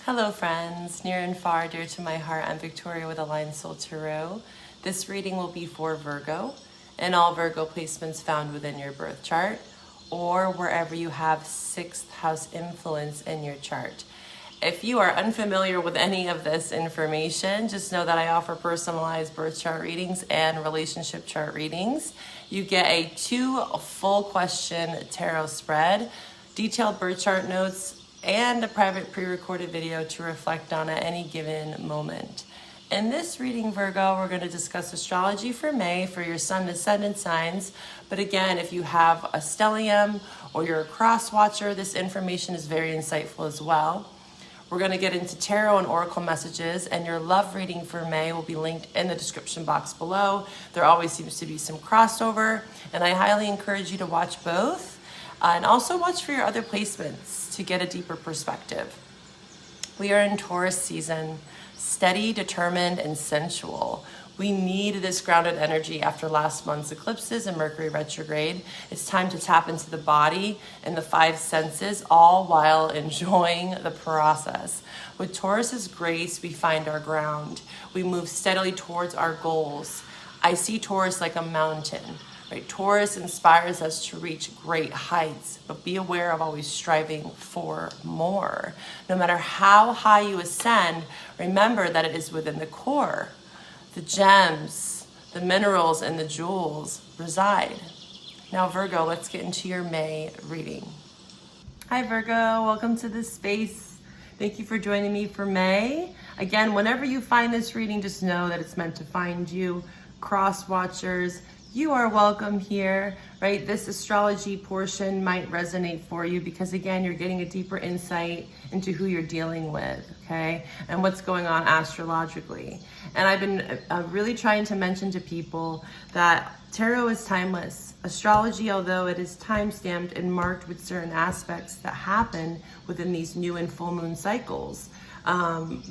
Hello friends, near and far, dear to my heart, I'm Victoria with Aligned Soul Tarot. This reading will be for Virgo and all Virgo placements found within your birth chart or wherever you have 6th house influence in your chart. If you are unfamiliar with any of this information, just know that I offer personalized birth chart readings and relationship chart readings. You get a 2 full question tarot spread, detailed birth chart notes, and a private pre-recorded video to reflect on at any given moment. In this reading, Virgo, we're going to discuss astrology for May for your sun ascendant signs. But again, if you have a stellium or you're a cross watcher, this information is very insightful as well. We're going to get into tarot and oracle messages, and your love reading for May will be linked in the description box below. There always seems to be some crossover, and I highly encourage you to watch both. And also watch for your other placements to get a deeper perspective. We are in Taurus season, steady, determined, and sensual. We need this grounded energy after last month's eclipses and Mercury retrograde. It's time to tap into the body and the 5 senses, all while enjoying the process. With Taurus's grace, we find our ground. We move steadily towards our goals. I see Taurus like a mountain. Right? Taurus inspires us to reach great heights, but be aware of always striving for more. No matter how high you ascend, remember that it is within the core. The gems, the minerals, and the jewels reside. Now, Virgo, let's get into your May reading. Hi, Virgo. Welcome to this space. Thank you for joining me for May. Again, whenever you find this reading, just know that it's meant to find you. Cross watchers, you are welcome here, right? This astrology portion might resonate for you because, again, you're getting a deeper insight into who you're dealing with, okay? And what's going on astrologically. And I've been really trying to mention to people that tarot is timeless. Astrology, although it is time-stamped and marked with certain aspects that happen within these new and full moon cycles,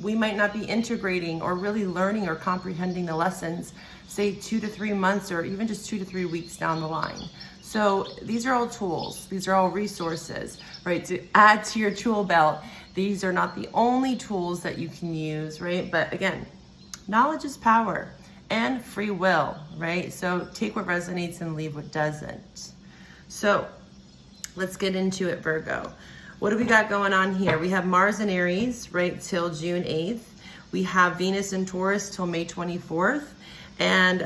we might not be integrating or really learning or comprehending the lessons, say 2 to 3 months or even just 2 to 3 weeks down the line. So these are all tools. These are all resources, right? To add to your tool belt. These are not the only tools that you can use, right? But again, knowledge is power and free will, right? So take what resonates and leave what doesn't. So let's get into it, Virgo. What do we got going on here? We have Mars in Aries, right, till June 8th. We have Venus in Taurus till May 24th. And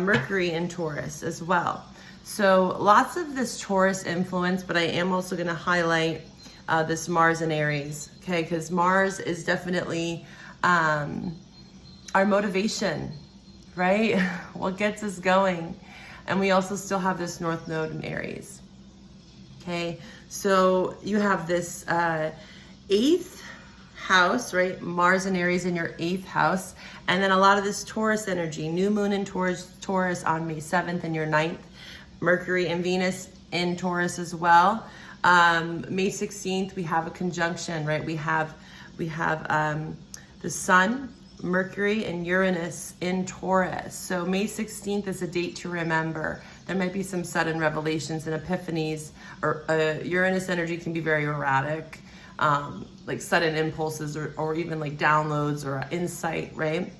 Mercury in Taurus as well. So lots of this Taurus influence, but I am also going to highlight this Mars in Aries, okay? Because Mars is definitely our motivation, right? What gets us going. And we also still have this North Node in Aries, okay? So you have this 8th house, right? Mars and Aries in your 8th house. And then a lot of this Taurus energy, new moon in Taurus on May 7th in your 9th, Mercury and Venus in Taurus as well. May 16th, we have a conjunction, right? We have the Sun, Mercury, and Uranus in Taurus. So May 16th is a date to remember. There might be some sudden revelations and epiphanies, or Uranus energy can be very erratic. Like sudden impulses or even like downloads or insight, right?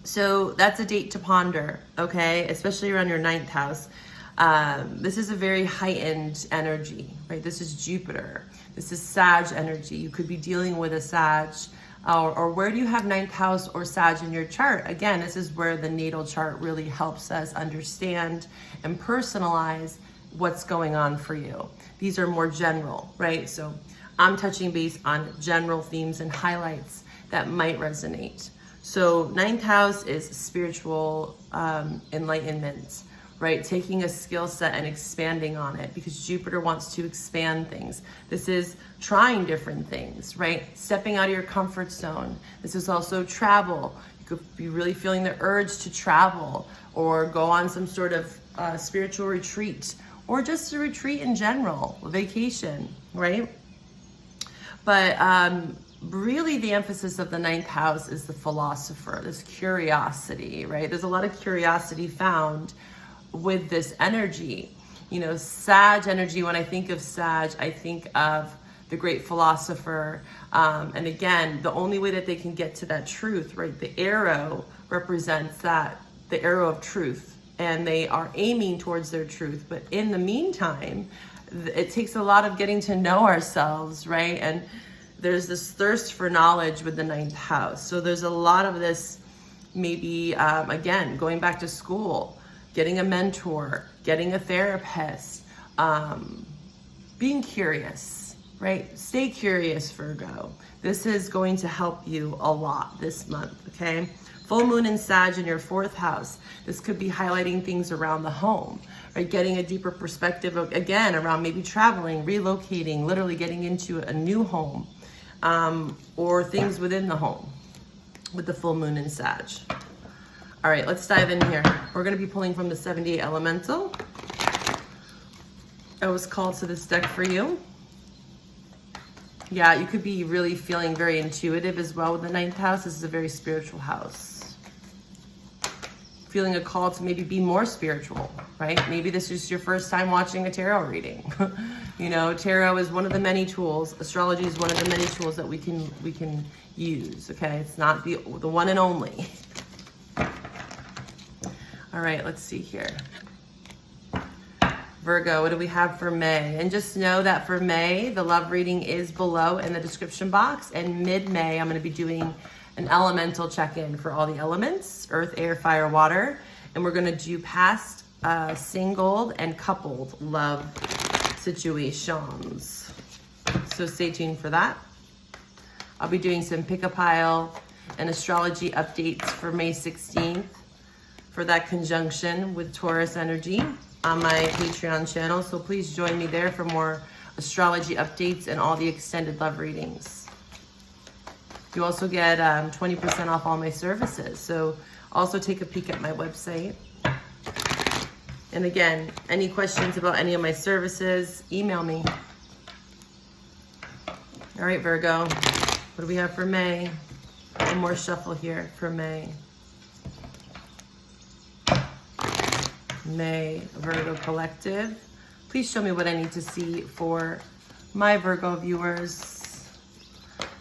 So that's a date to ponder, okay? Especially around your 9th house. This is a very heightened energy, right? This is Jupiter. This is Sag energy. You could be dealing with a Sag. Or where do you have 9th house or Sag in your chart? Again, this is where the natal chart really helps us understand and personalize what's going on for you. These are more general, right? So I'm touching base on general themes and highlights that might resonate. So 9th house is spiritual enlightenment, right? Taking a skill set and expanding on it because Jupiter wants to expand things. This is trying different things, right? Stepping out of your comfort zone. This is also travel. You could be really feeling the urge to travel or go on some sort of spiritual retreat or just a retreat in general, a vacation, right? But really the emphasis of the 9th house is the philosopher, this curiosity, right? There's a lot of curiosity found with this energy. You know, Sag energy, when I think of Sag, I think of the great philosopher. And again, the only way that they can get to that truth, right? The arrow represents that, the arrow of truth, and they are aiming towards their truth. But in the meantime, it takes a lot of getting to know ourselves, right? And there's this thirst for knowledge with the 9th house. So there's a lot of this, maybe, again, going back to school, getting a mentor, getting a therapist, being curious, right? Stay curious, Virgo. This is going to help you a lot this month, okay? Full moon in Sag in your 4th house. This could be highlighting things around the home, right? Getting a deeper perspective, again, around maybe traveling, relocating, literally getting into a new home, or things within the home with the full moon in Sag. All right, let's dive in here. We're going to be pulling from the 78 Elemental. I was called to this deck for you. Yeah, you could be really feeling very intuitive as well with the 9th house. This is a very spiritual house. Feeling a call to maybe be more spiritual, right? Maybe this is your first time watching a tarot reading. You know, tarot is one of the many tools. Astrology is one of the many tools that we can use, okay? It's not the one and only. All right, let's see here. Virgo, what do we have for May? And just know that for May, the love reading is below in the description box. And mid-May, I'm going to be doing an elemental check-in for all the elements, earth, air, fire, water. And we're going to do past singled and coupled love situations. So stay tuned for that. I'll be doing some pick-a-pile and astrology updates for May 16th for that conjunction with Taurus energy on my Patreon channel. So please join me there for more astrology updates and all the extended love readings. You also get 20% off all my services. So also take a peek at my website. And again, any questions about any of my services, email me. All right, Virgo, what do we have for May? One more shuffle here for May. May, Virgo Collective. Please show me what I need to see for my Virgo viewers.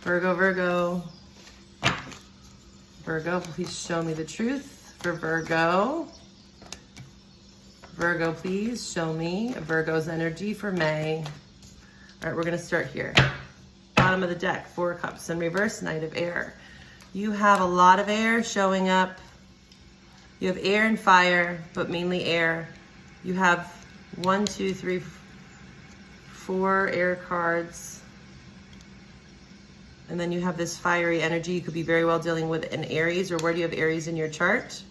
Virgo, Virgo. Virgo, please show me the truth for Virgo. Virgo, please show me Virgo's energy for May. All right, we're going to start here. Bottom of the deck, 4 cups in reverse, Knight of Air. You have a lot of air showing up. You have air and fire, but mainly air. You have 1, 2, 3, 4 air cards. And then you have this fiery energy. You could be very well dealing with an Aries, or where do you have Aries in your chart?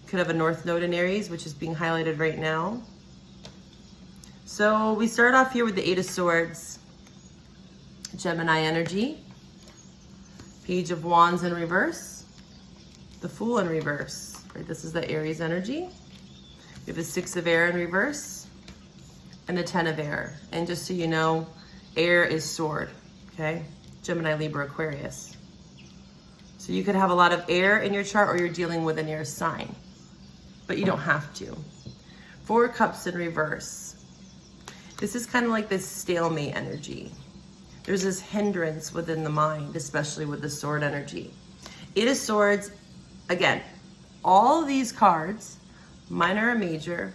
You could have a North Node in Aries, which is being highlighted right now. So we start off here with the 8 of Swords, Gemini energy, Page of Wands in reverse, the Fool in reverse, right? This is the Aries energy. We have the 6 of Air in reverse and the 10 of Air. And just so you know, air is sword, okay? Gemini, Libra, Aquarius. So you could have a lot of air in your chart, or you're dealing with an air sign, but you don't have to. 4 cups in reverse. This is kind of like this stalemate energy. There's this hindrance within the mind, especially with the sword energy. 8 of Swords, again, all of these cards, minor or major,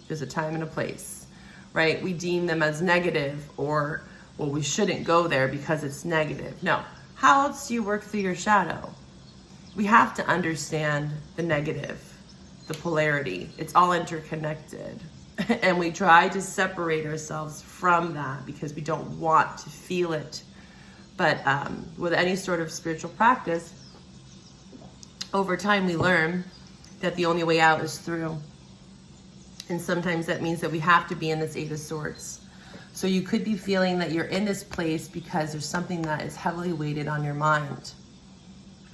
there's a time and a place, right? We deem them as negative, or, well, we shouldn't go there because it's negative. No, how else do you work through your shadow? We have to understand the negative, the polarity. It's all interconnected. And we try to separate ourselves from that because we don't want to feel it. But with any sort of spiritual practice, over time we learn that the only way out is through. And sometimes that means that we have to be in this 8 of Swords. So you could be feeling that you're in this place because there's something that is heavily weighted on your mind.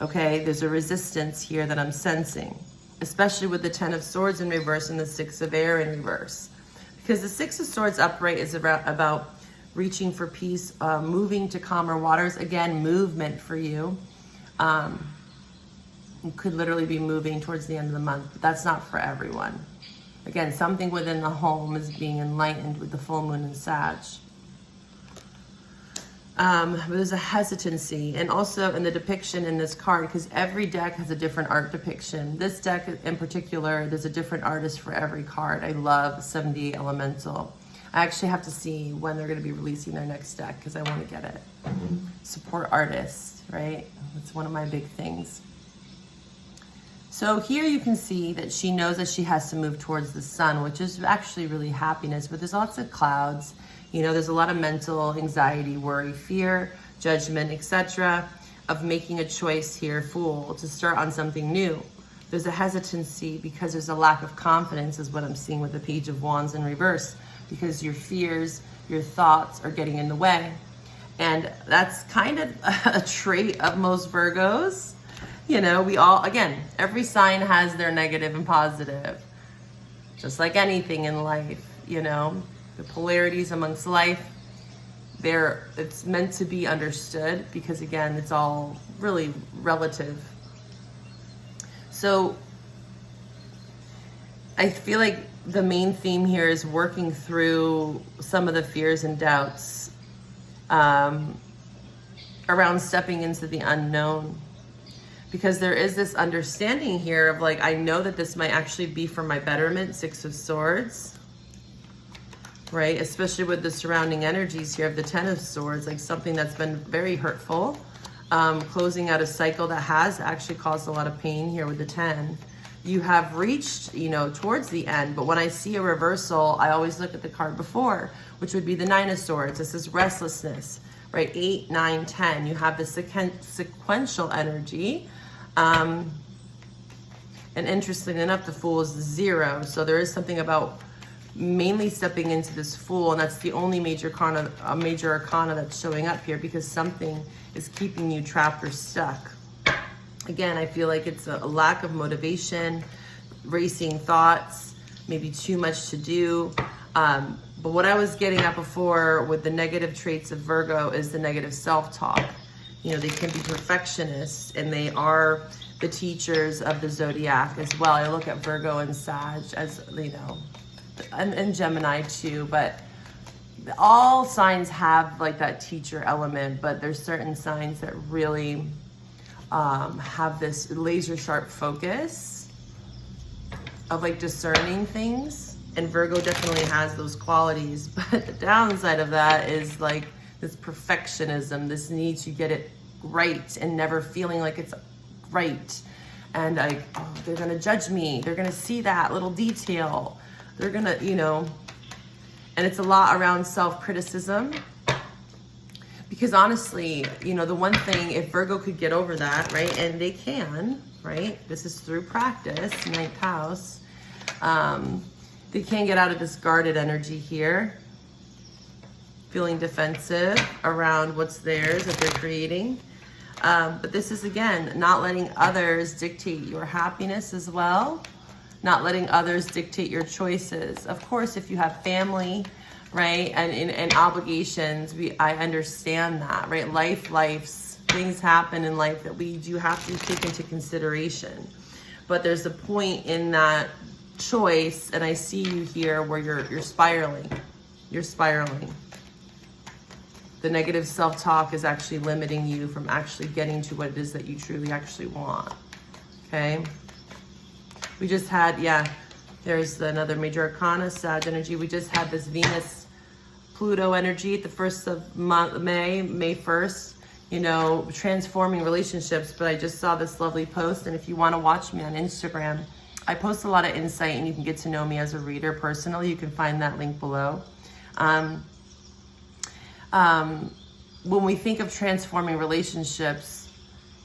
Okay, there's a resistance here that I'm sensing, especially with the 10 of Swords in reverse and the 6 of Air in reverse. Because the 6 of Swords upright is about reaching for peace, moving to calmer waters. Again, movement for you. You could literally be moving towards the end of the month, but that's not for everyone. Again, something within the home is being enlightened with the full moon in Sag. But there's a hesitancy, and also in the depiction in this card, because every deck has a different art depiction. This deck in particular, there's a different artist for every card. I love 78 Elemental. I actually have to see when they're going to be releasing their next deck because I want to get it. Support artists, right? That's one of my big things. So here you can see that she knows that she has to move towards the sun, which is actually really happiness, but there's lots of clouds. You know, there's a lot of mental anxiety, worry, fear, judgment, etc. of making a choice here, Fool, to start on something new. There's a hesitancy because there's a lack of confidence is what I'm seeing with the Page of Wands in reverse, because your fears, your thoughts are getting in the way. And that's kind of a trait of most Virgos. You know, we all, again, every sign has their negative and positive, just like anything in life, you know, the polarities amongst life, it's meant to be understood because, again, it's all really relative. So I feel like the main theme here is working through some of the fears and doubts around stepping into the unknown. Because there is this understanding here of like, I know that this might actually be for my betterment, Six of Swords, right? Especially with the surrounding energies here of the Ten of Swords, like something that's been very hurtful, closing out a cycle that has actually caused a lot of pain here with the 10. You have reached, you know, towards the end, but when I see a reversal, I always look at the card before, which would be the Nine of Swords. This is restlessness, right? 8, 9, 10. You have the sequential energy. And interestingly enough, the Fool is 0. So there is something about mainly stepping into this Fool, and that's the only major arcana that's showing up here because something is keeping you trapped or stuck. Again, I feel like it's a lack of motivation, racing thoughts, maybe too much to do. But what I was getting at before with the negative traits of Virgo is the negative self-talk. You know, they can be perfectionists, and they are the teachers of the zodiac as well. I look at Virgo and Sag as, you know, and Gemini too, but all signs have like that teacher element, but there's certain signs that really have this laser sharp focus of like discerning things. And Virgo definitely has those qualities, but the downside of that is like this perfectionism, this need to get it right and never feeling like it's right. And like, oh, they're gonna judge me. They're gonna see that little detail. They're gonna, you know, and it's a lot around self-criticism. Because honestly, you know, the one thing, if Virgo could get over that, right, and they can, right, this is through practice, 9th house, they can get out of this guarded energy here, feeling defensive around what's theirs that they're creating. But this is, again, not letting others dictate your happiness as well, not letting others dictate your choices. Of course, if you have family, right, and obligations, I understand that, right? Things happen in life that we do have to take into consideration. But there's a point in that choice, and I see you here where you're spiraling. You're spiraling. The negative self-talk is actually limiting you from actually getting to what it is that you truly actually want, okay? We just had, yeah, there's another major arcana, Sag energy. We just had this Venus-Pluto energy at the 1st of May 1st, you know, transforming relationships. But I just saw this lovely post, and if you want to watch me on Instagram, I post a lot of insight, and you can get to know me as a reader personally. You can find that link below. When we think of transforming relationships,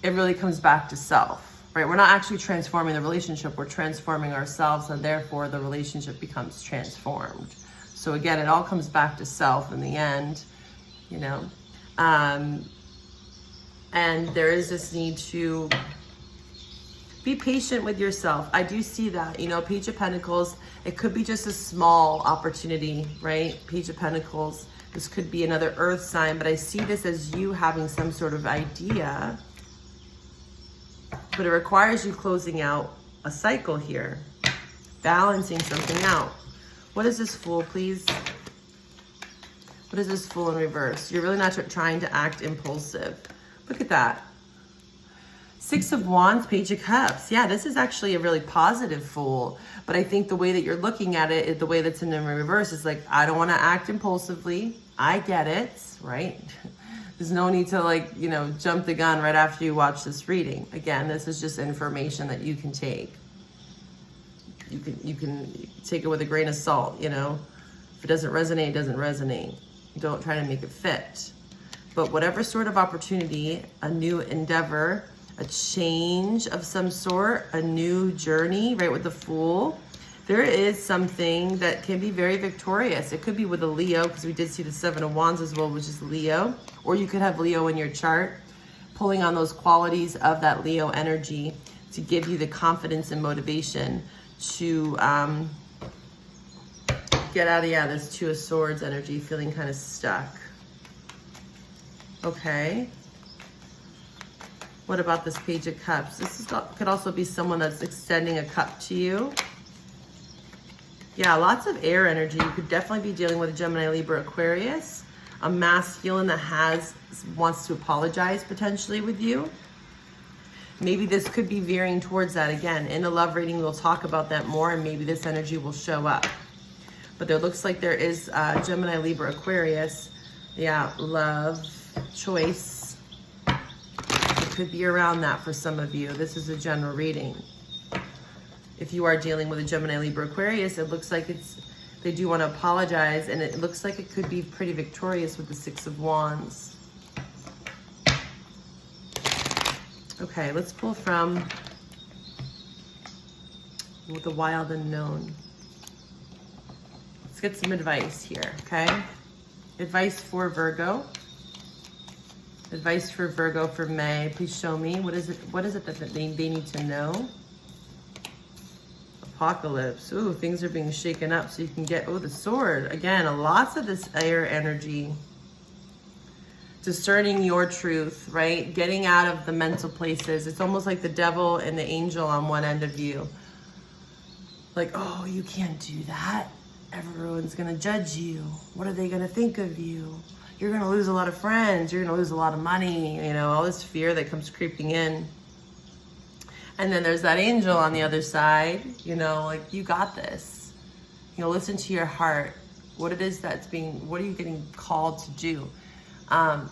it really comes back to self, right? We're not actually transforming the relationship, we're transforming ourselves, and therefore the relationship becomes transformed. So again, it all comes back to self in the end, you know? And there is this need to be patient with yourself. I do see that, you know, Page of Pentacles, it could be just a small opportunity, right? Page of Pentacles, this could be another earth sign, but I see this as you having some sort of idea, but it requires you closing out a cycle here, balancing something out. What is this, Fool, please? What is this Fool in reverse? You're really not trying to act impulsive. Look at that. Six of Wands, Page of Cups. Yeah, this is actually a really positive Fool. But I think the way that you're looking at it, the way that's in the reverse is like, I don't want to act impulsively. I get it, right? There's no need to like, you know, jump the gun right after you watch this reading. Again, this is just information that you can take. You can take it with a grain of salt, you know. If it doesn't resonate, it doesn't resonate. Don't try to make it fit. But whatever sort of opportunity, a new endeavor, a change of some sort, a new journey, right, with the Fool, there is something that can be very victorious. It could be with a Leo, because we did see the Seven of Wands as well, which is Leo. Or you could have Leo in your chart, pulling on those qualities of that Leo energy to give you the confidence and motivation to get out of, this Two of Swords energy, feeling kind of stuck. Okay. What about this Page of Cups? This could also be someone that's extending a cup to you. Yeah, lots of air energy. You could definitely be dealing with a Gemini, Libra, Aquarius. A masculine that wants to apologize potentially with you. Maybe this could be veering towards that again. In a love reading, we'll talk about that more, and maybe this energy will show up. But there looks like there is Gemini, Libra, Aquarius. Yeah, love, choice. It could be around that for some of you. This is a general reading. If you are dealing with a Gemini, Libra, Aquarius, it looks like they do want to apologize, and it looks like it could be pretty victorious with the Six of Wands. Okay, let's pull from the Wild Unknown. Let's get some advice here, okay? Advice for Virgo. Advice for Virgo for May. Please show me. What is it that they need to know? Apocalypse. Ooh, things are being shaken up so you can get, the Sword. Again, lots of this air energy. Discerning your truth, right? Getting out of the mental places. It's almost like the devil and the angel on one end of you. Like, oh, you can't do that. Everyone's gonna judge you. What are they gonna think of you? You're gonna lose a lot of friends. You're gonna lose a lot of money. You know, all this fear that comes creeping in. And then there's that angel on the other side, you know, like, you got this. You know, listen to your heart. What it is what are you getting called to do?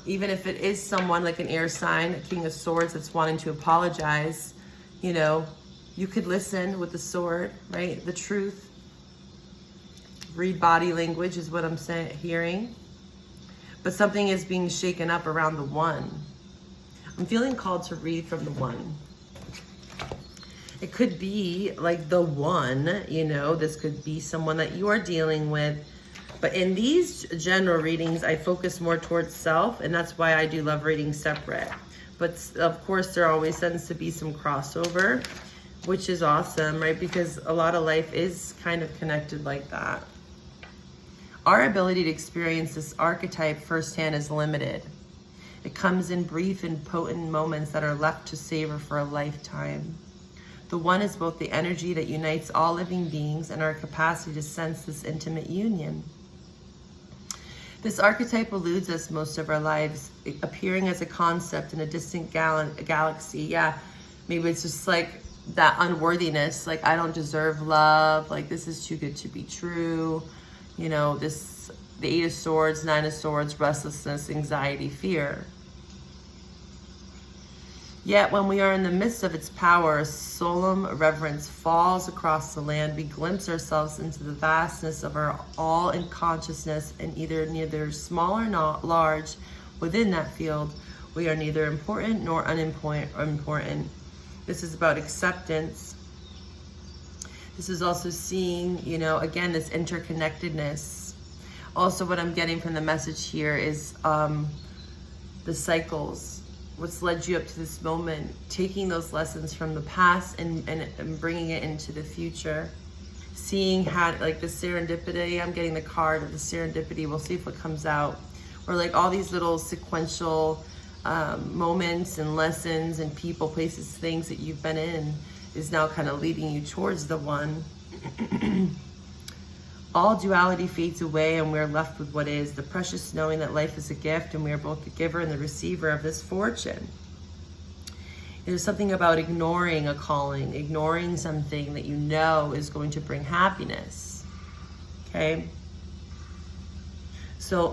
Even if it is someone like an air sign, a King of Swords that's wanting to apologize, you know, you could listen with the Sword, right? The truth. Read body language is what I'm hearing. But something is being shaken up around the One. I'm feeling called to read from the One. It could be like the One, you know, this could be someone that you are dealing with. But in these general readings, I focus more towards self, and that's why I do love readings separate. But of course, there always tends to be some crossover, which is awesome, right? Because a lot of life is kind of connected like that. Our ability to experience this archetype firsthand is limited. It comes in brief and potent moments that are left to savor for a lifetime. The One is both the energy that unites all living beings and our capacity to sense this intimate union. This archetype eludes us most of our lives, appearing as a concept in a distant galaxy. Yeah, maybe it's just like that unworthiness, like, I don't deserve love, like, this is too good to be true. You know, the Eight of Swords, Nine of Swords, restlessness, anxiety, fear. Yet when we are in the midst of its power, a solemn reverence falls across the land. We glimpse ourselves into the vastness of our all in consciousness, and neither small or not large within that field. We are neither important nor unimportant. This is about acceptance. This is also seeing, you know, again, this interconnectedness. Also, what I'm getting from the message here is the cycles. What's led you up to this moment, taking those lessons from the past and bringing it into the future. Seeing how, like, the serendipity, I'm getting the card of the serendipity. We'll see if it comes out. Or like all these little sequential moments and lessons and people, places, things that you've been in is now kind of leading you towards the One. All duality fades away and we're left with what is, the precious knowing that life is a gift and we are both the giver and the receiver of this fortune. There's something about ignoring a calling, ignoring something that you know is going to bring happiness. Okay? So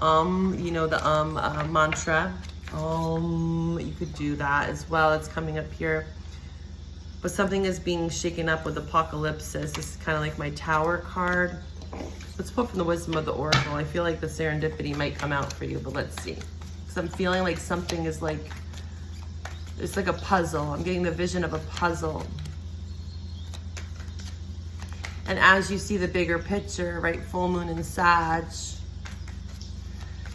you know the mantra. You could do that as well. It's coming up here. But something is being shaken up with apocalypse. This is kind of like my Tower card. Let's pull from the wisdom of the oracle. I feel like the serendipity might come out for you, but let's see. Because I'm feeling like something is like, it's like a puzzle. I'm getting the vision of a puzzle. And as you see the bigger picture, right, full moon in Sag,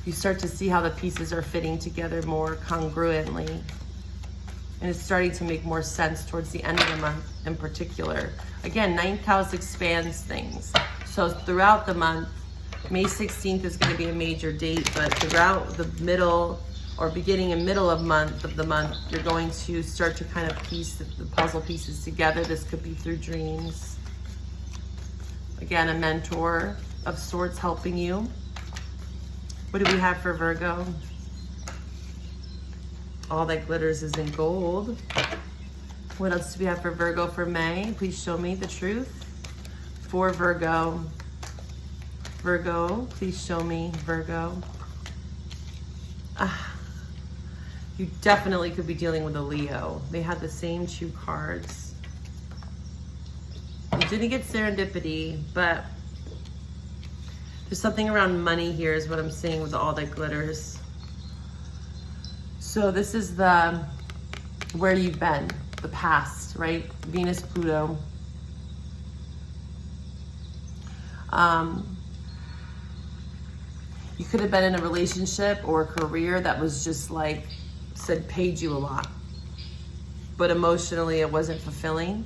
you start to see how the pieces are fitting together more congruently. And it's starting to make more sense towards the end of the month in particular. Again, 9th house expands things. So throughout the month, May 16th is going to be a major date, but throughout the middle or beginning and middle of the month, you're going to start to kind of piece the puzzle pieces together. This could be through dreams. Again, a mentor of sorts helping you. What do we have for Virgo? All that glitters is in gold. What else do we have for Virgo for May? Please show me the truth. For Virgo. Virgo, please show me Virgo. You definitely could be dealing with a Leo. They had the same 2 cards. You didn't get serendipity, but there's something around money here is what I'm seeing with all that glitters. So this is the where you've been, the past, right? Venus, Pluto. You could have been in a relationship or a career that was just like, paid you a lot, but emotionally it wasn't fulfilling.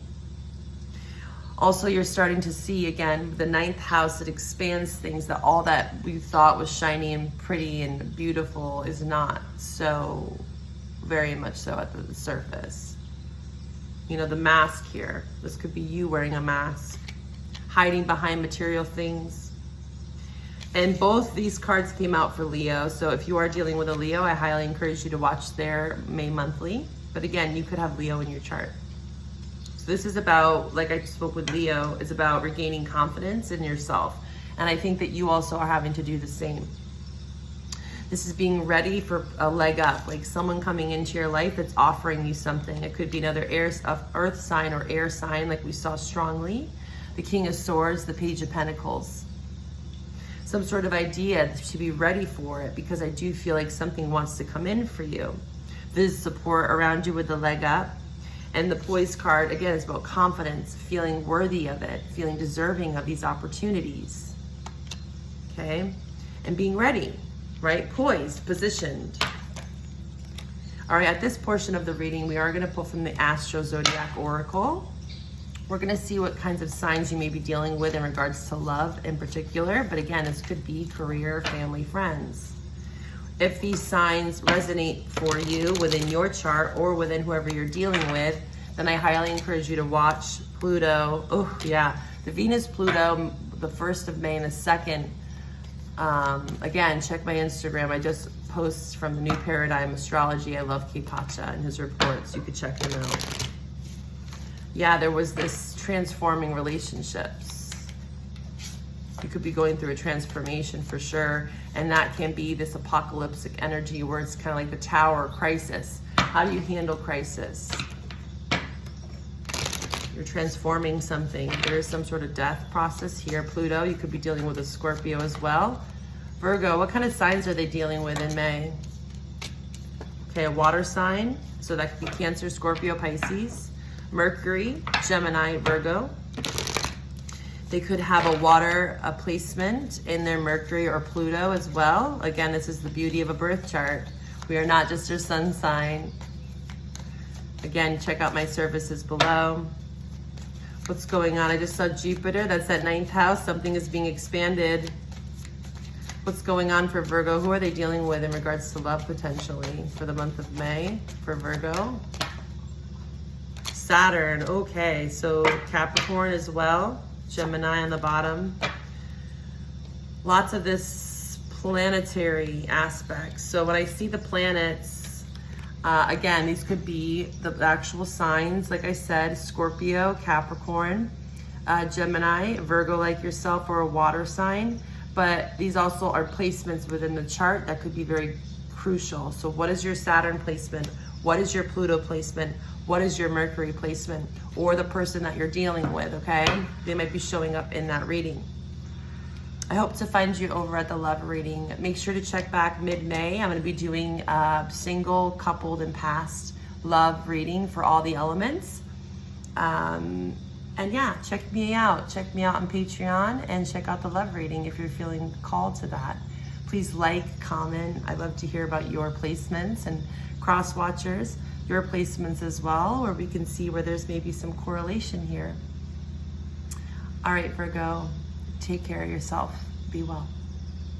Also, you're starting to see, again, the 9th house that expands things, that all that we thought was shiny and pretty and beautiful is not so very much so at the surface. You know, the mask here, this could be you wearing a mask, hiding behind material things. And both these cards came out for Leo. So if you are dealing with a Leo, I highly encourage you to watch their May monthly. But again, you could have Leo in your chart. This is about, like I spoke with Leo, is about regaining confidence in yourself. And I think that you also are having to do the same. This is being ready for a leg up, like someone coming into your life that's offering you something. It could be another earth sign or air sign, like we saw strongly. The King of Swords, the Page of Pentacles. Some sort of idea to be ready for it, because I do feel like something wants to come in for you. There's support around you with the leg up. And the Poise card, again, is about confidence, feeling worthy of it, feeling deserving of these opportunities, okay? And being ready, right? Poised, positioned. All right, at this portion of the reading, we are gonna pull from the Astro Zodiac Oracle. We're gonna see what kinds of signs you may be dealing with in regards to love in particular, but again, this could be career, family, friends. If these signs resonate for you within your chart or within whoever you're dealing with, then I highly encourage you to watch Pluto. Oh yeah, the Venus Pluto, the 1st of May and the 2nd. Again, check my Instagram. I just post from the New Paradigm Astrology. I love Kepacha and his reports. You could check them out. Yeah, there was this transforming relationships. You could be going through a transformation for sure. And that can be this apocalyptic energy where it's kind of like the Tower crisis. How do you handle crisis? You're transforming something. There is some sort of death process here. Pluto, you could be dealing with a Scorpio as well. Virgo, what kind of signs are they dealing with in May? Okay, a water sign. So that could be Cancer, Scorpio, Pisces. Mercury, Gemini, Virgo. They could have a water placement in their Mercury or Pluto as well. Again, this is the beauty of a birth chart. We are not just your sun sign. Again, check out my services below. What's going on? I just saw Jupiter. That's that 9th house. Something is being expanded. What's going on for Virgo? Who are they dealing with in regards to love potentially for the month of May for Virgo? Saturn. Okay, so Capricorn as well. Gemini on the bottom. Lots of this planetary aspects. So when I see the planets, again, these could be the actual signs, like I said, Scorpio, Capricorn, Gemini, Virgo like yourself, or a water sign. But these also are placements within the chart that could be very crucial. So what is your Saturn placement? What is your Pluto placement? What is your Mercury placement? Or the person that you're dealing with, okay? They might be showing up in that reading. I hope to find you over at the love reading. Make sure to check back mid-May. I'm going to be doing a single, coupled, and past love reading for all the elements. And yeah, check me out. Check me out on Patreon and check out the love reading if you're feeling called to that. Please like, comment. I'd love to hear about your placements, and cross watchers, your placements as well, where we can see where there's maybe some correlation here. All right, Virgo, take care of yourself. Be well.